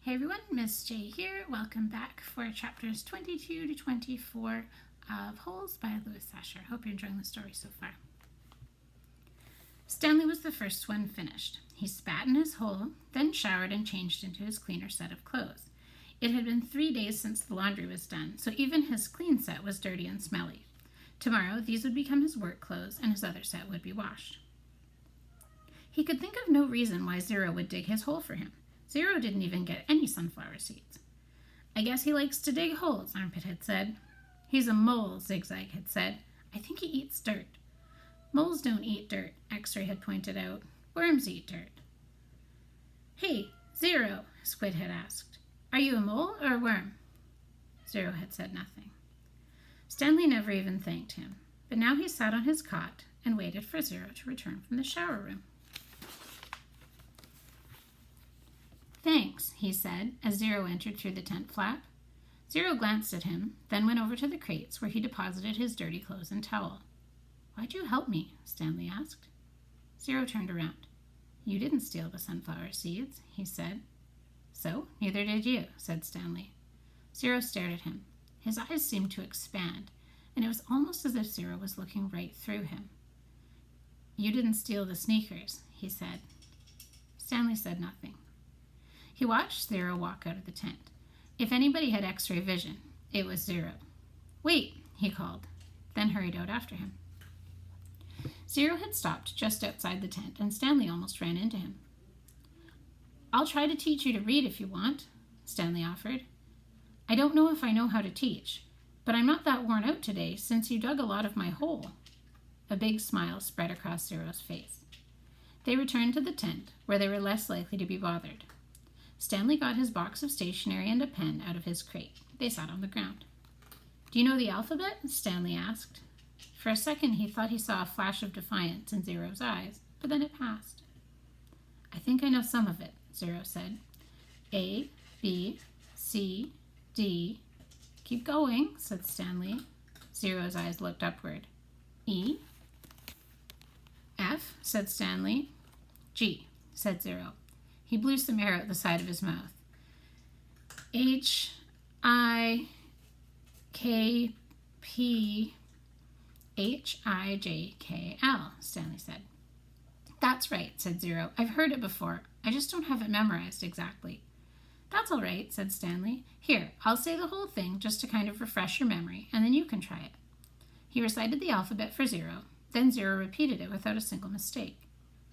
Hey everyone, Miss J here. Welcome back for chapters 22 to 24 of Holes by Louis Sachar. Hope you're enjoying the story so far. Stanley was the first one finished. He spat in his hole, then showered and changed into his cleaner set of clothes. It had been 3 days since the laundry was done, so even his clean set was dirty and smelly. Tomorrow, these would become his work clothes and his other set would be washed. He could think of no reason why Zero would dig his hole for him. Zero didn't even get any sunflower seeds. I guess he likes to dig holes, Armpit had said. He's a mole, Zigzag had said. I think he eats dirt. Moles don't eat dirt, X-Ray had pointed out. Worms eat dirt. Hey, Zero, Squid had asked. Are you a mole or a worm? Zero had said nothing. Stanley never even thanked him, but now he sat on his cot and waited for Zero to return from the shower room. Thanks, he said, as Zero entered through the tent flap. Zero glanced at him, then went over to the crates where he deposited his dirty clothes and towel. Why'd you help me? Stanley asked. Zero turned around. You didn't steal the sunflower seeds, he said. So, neither did you, said Stanley. Zero stared at him. His eyes seemed to expand, and it was almost as if Zero was looking right through him. You didn't steal the sneakers, he said. Stanley said nothing. He watched Zero walk out of the tent. If anybody had X-ray vision, it was Zero. Wait, he called, then hurried out after him. Zero had stopped just outside the tent, and Stanley almost ran into him. I'll try to teach you to read if you want, Stanley offered. I don't know if I know how to teach, but I'm not that worn out today since you dug a lot of my hole. A big smile spread across Zero's face. They returned to the tent, where they were less likely to be bothered. Stanley got his box of stationery and a pen out of his crate. They sat on the ground. Do you know the alphabet? Stanley asked. For a second, he thought he saw a flash of defiance in Zero's eyes, but then it passed. I think I know some of it, Zero said. A, B, C, D. Keep going, said Stanley. Zero's eyes looked upward. E, F, said Stanley. G, said Zero. He blew some air out the side of his mouth. H, I, K, P, H, I, J, K, L, Stanley said. That's right, said Zero. I've heard it before. I just don't have it memorized exactly. That's all right, said Stanley. Here, I'll say the whole thing just to kind of refresh your memory, and then you can try it. He recited the alphabet for Zero. Then Zero repeated it without a single mistake.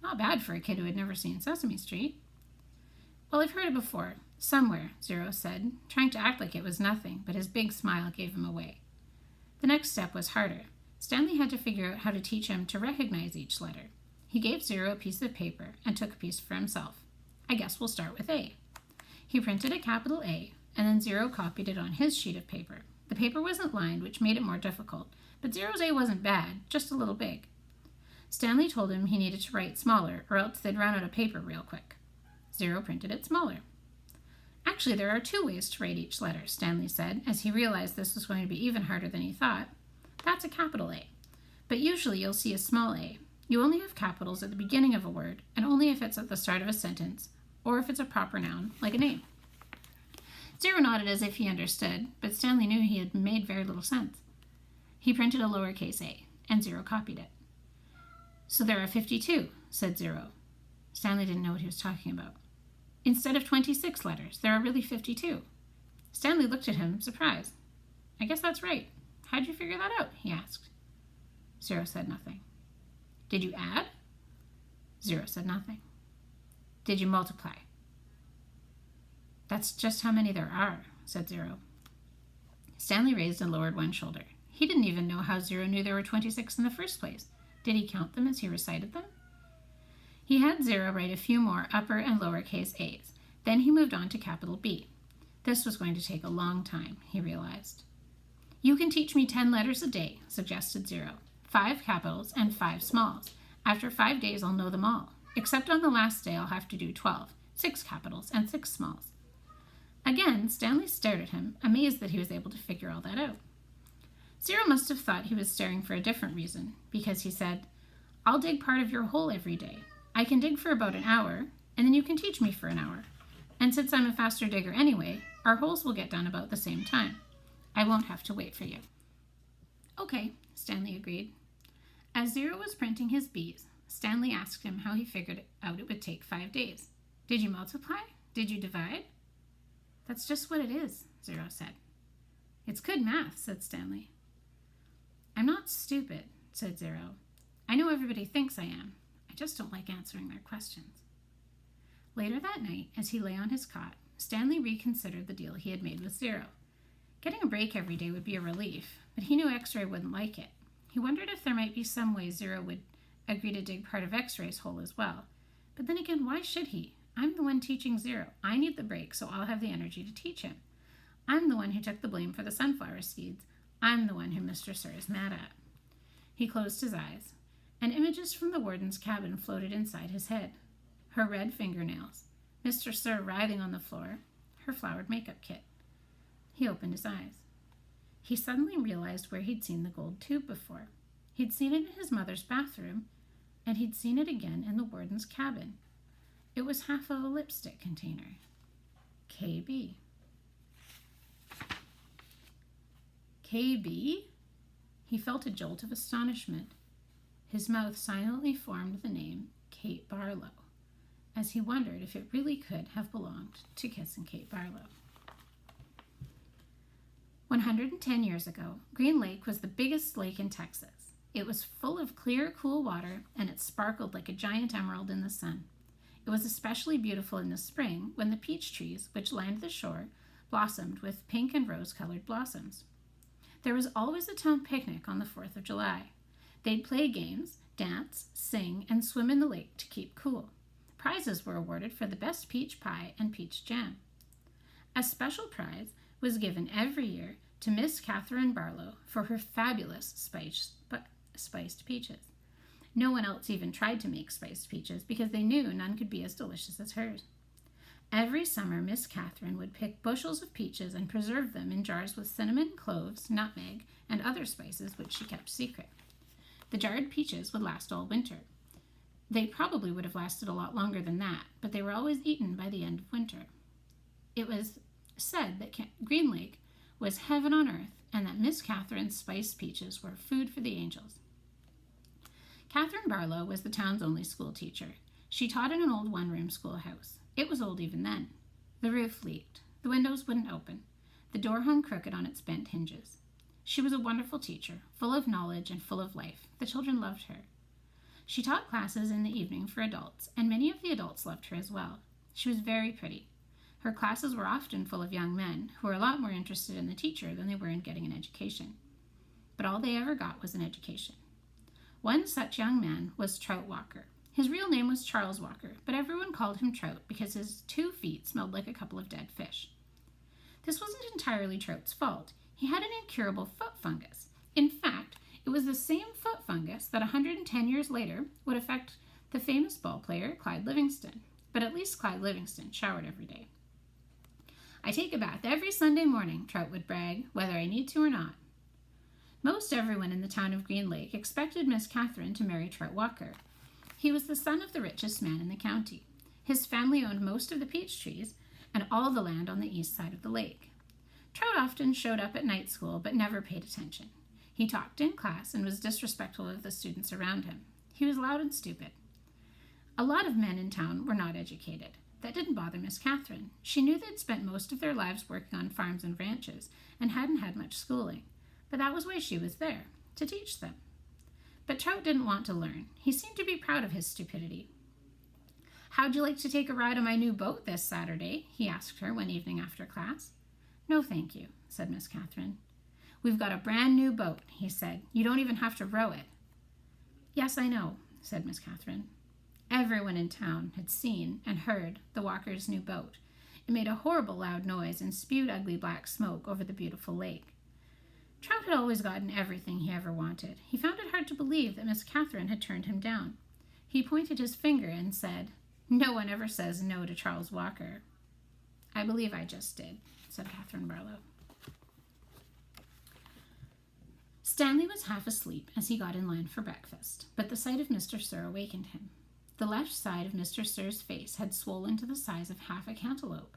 Not bad for a kid who had never seen Sesame Street. Well, I've heard it before. Somewhere, Zero said, trying to act like it was nothing, but his big smile gave him away. The next step was harder. Stanley had to figure out how to teach him to recognize each letter. He gave Zero a piece of paper and took a piece for himself. I guess we'll start with A. He printed a capital A, and then Zero copied it on his sheet of paper. The paper wasn't lined, which made it more difficult, but Zero's A wasn't bad, just a little big. Stanley told him he needed to write smaller, or else they'd run out of paper real quick. Zero printed it smaller. Actually, there are 2 ways to write each letter, Stanley said, as he realized this was going to be even harder than he thought. That's a capital A. But usually you'll see a small a. You only have capitals at the beginning of a word, and only if it's at the start of a sentence, or if it's a proper noun, like a name. Zero nodded as if he understood, but Stanley knew he had made very little sense. He printed a lowercase a, and Zero copied it. So there are 52, said Zero. Stanley didn't know what he was talking about. Instead of 26 letters, there are really 52. Stanley looked at him, surprised. I guess that's right. How'd you figure that out? He asked. Zero said nothing. Did you add? Zero said nothing. Did you multiply? That's just how many there are, said Zero. Stanley raised and lowered one shoulder. He didn't even know how Zero knew there were 26 in the first place. Did he count them as he recited them? He had Zero write a few more upper and lowercase a's. Then he moved on to capital B. This was going to take a long time, he realized. You can teach me 10 letters a day, suggested Zero. 5 capitals and 5 smalls. After 5 days, I'll know them all. Except on the last day, I'll have to do 12, 6 capitals and 6 smalls. Again, Stanley stared at him, amazed that he was able to figure all that out. Zero must have thought he was staring for a different reason, because he said, I'll dig part of your hole every day. I can dig for about an hour, and then you can teach me for an hour. And since I'm a faster digger anyway, our holes will get done about the same time. I won't have to wait for you." "Okay," Stanley agreed. As Zero was printing his bees, Stanley asked him how he figured out it would take 5 days. "Did you multiply? Did you divide?" "That's just what it is," Zero said. "It's good math," said Stanley. "I'm not stupid," said Zero. "I know everybody thinks I am. I just don't like answering their questions." Later that night, as he lay on his cot, Stanley reconsidered the deal he had made with Zero. Getting a break every day would be a relief, but he knew X-Ray wouldn't like it. He wondered if there might be some way Zero would agree to dig part of X-Ray's hole as well. But then again, why should he? I'm the one teaching Zero. I need the break, so I'll have the energy to teach him. I'm the one who took the blame for the sunflower seeds. I'm the one who Mr. Sir is mad at. He closed his eyes, and images from the warden's cabin floated inside his head. Her red fingernails, Mr. Sir writhing on the floor, her flowered makeup kit. He opened his eyes. He suddenly realized where he'd seen the gold tube before. He'd seen it in his mother's bathroom, and he'd seen it again in the warden's cabin. It was half of a lipstick container. KB. KB? He felt a jolt of astonishment. His mouth silently formed the name Kate Barlow, as he wondered if it really could have belonged to Kiss and Kate Barlow. 110 years ago, Green Lake was the biggest lake in Texas. It was full of clear, cool water, and it sparkled like a giant emerald in the sun. It was especially beautiful in the spring when the peach trees, which lined the shore, blossomed with pink and rose-colored blossoms. There was always a town picnic on the 4th of July. They'd play games, dance, sing, and swim in the lake to keep cool. Prizes were awarded for the best peach pie and peach jam. A special prize was given every year to Miss Catherine Barlow for her fabulous spiced peaches. No one else even tried to make spiced peaches because they knew none could be as delicious as hers. Every summer, Miss Catherine would pick bushels of peaches and preserve them in jars with cinnamon, cloves, nutmeg, and other spices which she kept secret. The jarred peaches would last all winter. They probably would have lasted a lot longer than that, but they were always eaten by the end of winter. It was said that Green Lake was heaven on earth and that Miss Catherine's spiced peaches were food for the angels. Catherine Barlow was the town's only school teacher. She taught in an old one-room schoolhouse. It was old even then. The roof leaked. The windows wouldn't open. The door hung crooked on its bent hinges. She was a wonderful teacher, full of knowledge and full of life. The children loved her. She taught classes in the evening for adults, and many of the adults loved her as well. She was very pretty. Her classes were often full of young men who were a lot more interested in the teacher than they were in getting an education. But all they ever got was an education. One such young man was Trout Walker. His real name was Charles Walker, but everyone called him Trout because his 2 feet smelled like a couple of dead fish. This wasn't entirely Trout's fault. He had an incurable foot fungus. In fact, it was the same foot fungus that 110 years later would affect the famous ball player Clyde Livingston. But at least Clyde Livingston showered every day. "I take a bath every Sunday morning," Trout would brag, "whether I need to or not." Most everyone in the town of Green Lake expected Miss Catherine to marry Trout Walker. He was the son of the richest man in the county. His family owned most of the peach trees and all the land on the east side of the lake. Trout often showed up at night school but never paid attention. He talked in class and was disrespectful of the students around him. He was loud and stupid. A lot of men in town were not educated. That didn't bother Miss Catherine. She knew they'd spent most of their lives working on farms and ranches and hadn't had much schooling. But that was why she was there, to teach them. But Trout didn't want to learn. He seemed to be proud of his stupidity. "How'd you like to take a ride on my new boat this Saturday?" he asked her one evening after class. "No, thank you," said Miss Catherine. "We've got a brand new boat," he said. "You don't even have to row it." "Yes, I know," said Miss Catherine. Everyone in town had seen and heard the Walkers' new boat. It made a horrible loud noise and spewed ugly black smoke over the beautiful lake. Trout had always gotten everything he ever wanted. He found it hard to believe that Miss Catherine had turned him down. He pointed his finger and said, "No one ever says no to Charles Walker." "I believe I just did," said Catherine Barlow. Stanley was half asleep as he got in line for breakfast, but the sight of Mr. Sir awakened him. The left side of Mr. Sir's face had swollen to the size of half a cantaloupe.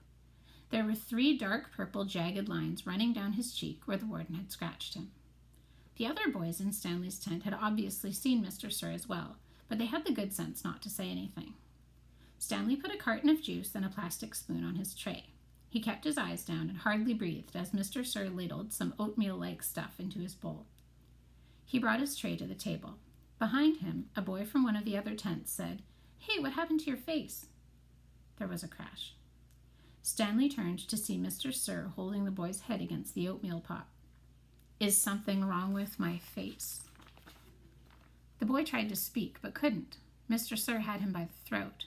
There were 3 dark purple jagged lines running down his cheek where the warden had scratched him. The other boys in Stanley's tent had obviously seen Mr. Sir as well, but they had the good sense not to say anything. Stanley put a carton of juice and a plastic spoon on his tray. He kept his eyes down and hardly breathed as Mr. Sir ladled some oatmeal-like stuff into his bowl. He brought his tray to the table. Behind him, a boy from one of the other tents said, "Hey, what happened to your face?" There was a crash. Stanley turned to see Mr. Sir holding the boy's head against the oatmeal pot. "Is something wrong with my face?" The boy tried to speak, but couldn't. Mr. Sir had him by the throat.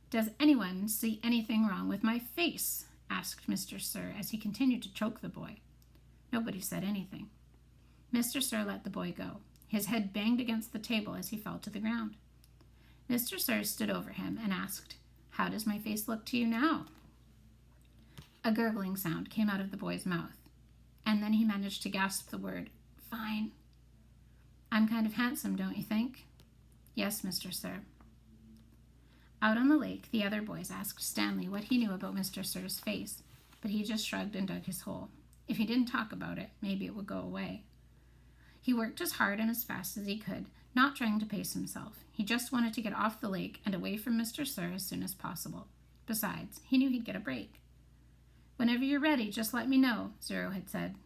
"Does anyone see anything wrong with my face?" asked Mr. Sir as he continued to choke the boy. Nobody said anything. Mr. Sir let the boy go. His head banged against the table as he fell to the ground. Mr. Sir stood over him and asked, "How does my face look to you now?" A gurgling sound came out of the boy's mouth, and then he managed to gasp the word, "Fine." "I'm kind of handsome, don't you think?" "Yes, Mr. Sir." Out on the lake, the other boys asked Stanley what he knew about Mr. Sir's face, but he just shrugged and dug his hole. If he didn't talk about it, maybe it would go away. He worked as hard and as fast as he could, not trying to pace himself. He just wanted to get off the lake and away from Mr. Sir as soon as possible. Besides, he knew he'd get a break. "Whenever you're ready, just let me know," Zero had said.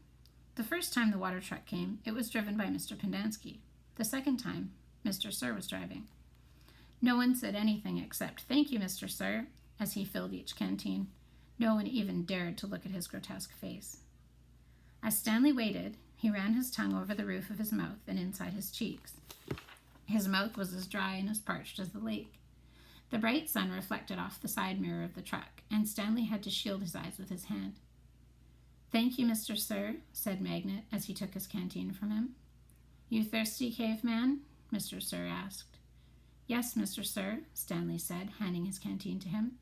The first time the water truck came, it was driven by Mr. Pendanski. The second time, Mr. Sir was driving. No one said anything except, "Thank you, Mr. Sir," as he filled each canteen. No one even dared to look at his grotesque face. As Stanley waited, he ran his tongue over the roof of his mouth and inside his cheeks. His mouth was as dry and as parched as the lake. The bright sun reflected off the side mirror of the truck, and Stanley had to shield his eyes with his hand. "Thank you, Mr. Sir," said Magnet as he took his canteen from him. "You thirsty, caveman?" Mr. Sir asked. "Yes, Mr. Sir," Stanley said, handing his canteen to him.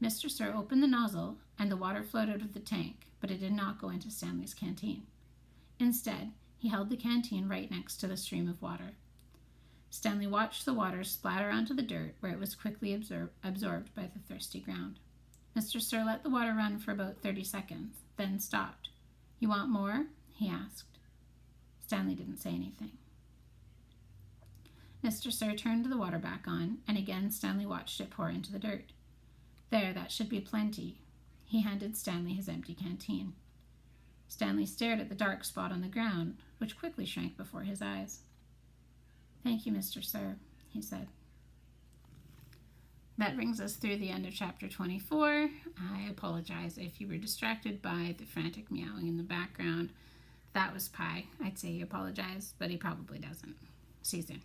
Mr. Sir opened the nozzle, and the water flowed out of the tank, but it did not go into Stanley's canteen. Instead, he held the canteen right next to the stream of water. Stanley watched the water splatter onto the dirt, where it was quickly absorbed by the thirsty ground. Mr. Sir let the water run for about 30 seconds, then stopped. "You want more?" he asked. Stanley didn't say anything. Mr. Sir turned the water back on, and again Stanley watched it pour into the dirt. "There, that should be plenty." He handed Stanley his empty canteen. Stanley stared at the dark spot on the ground, which quickly shrank before his eyes. "Thank you, Mr. Sir," he said. That brings us through the end of chapter 24. I apologize if you were distracted by the frantic meowing in the background. That was Pi. I'd say he apologized, but he probably doesn't. See you soon.